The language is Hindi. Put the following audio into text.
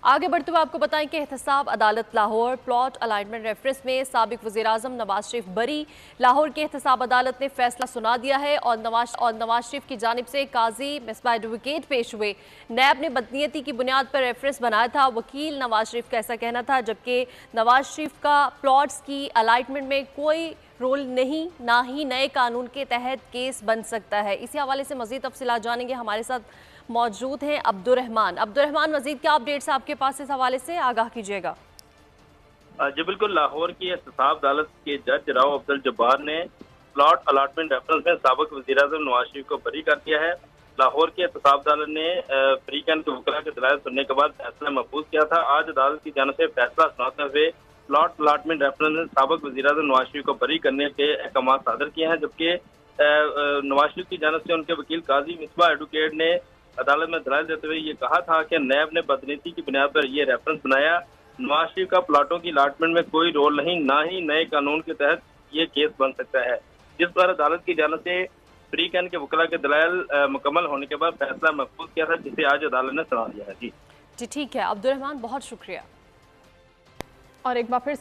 आगे बढ़ते हुए आपको बताएं कि एहतसाब अदालत लाहौर प्लॉट अलाइनमेंट रेफरेंस में साबिक वज़ीर-ए-आज़म नवाज शरीफ बरी। लाहौर की एहतसाब अदालत ने फैसला सुना दिया है और नवाज शरीफ की जानिब से काजी मिसबाह एडवोकेट पेश हुए। नैब ने बदनीयती की बुनियाद पर रेफरेंस बनाया था। वकील नवाज शरीफ का ऐसा कहना था, जबकि नवाज शरीफ का प्लॉट्स की अलाइनमेंट में कोई रोल नहीं, ना ही नए कानून के तहत केस बन सकता है। इसी हवाले से मजीद तफसीलात जानेंगे। हमारे साथ मौजूद हैं अब्दुर्रहमान। मजीद क्या अपडेट्स आपके पास इस हवाले से, आगाह कीजिएगा। जी बिल्कुल, लाहौर की एहतसाब अदालत के जज राव अब्दुल जब्बार ने प्लॉट अलाटमेंट रेफरेंस में साबिक वज़ीर-ए-आज़म नवाज शरीफ को बरी कर दिया है। लाहौर की एहतसाब अदालत ने फ्रीकैन के वकला के दलाइल सुनने के बाद फैसला महफूज किया था। आज अदालत की जानिब से फैसला सुनाते हुए प्लॉट अलाटमेंट रेफरेंस में साबिक वज़ीर-ए-आज़म नवाज शरीफ को बरी करने के अहकाम सादर किए हैं, जबकि नवाज शरीफ की जानिब से उनके वकील काजी मिसबाह एडवोकेट ने अदालत में दलाइल देते हुए ये कहा था कि नैब ने बदनीति की बुनियाद पर यह रेफरेंस बनाया। नवाज शरीफ का प्लाटों की अलाटमेंट में कोई रोल नहीं, ना ही नए कानून के तहत ये केस बन सकता है, जिस पर अदालत की जानिब से फ्रीकैन के वकला के दलाइल मुकम्मल होने के बाद फैसला महफूज किया था, जिसे आज अदालत ने सुना दिया है। जी ठीक है अब्दुर्रहमान, बहुत शुक्रिया। और एक बार फिर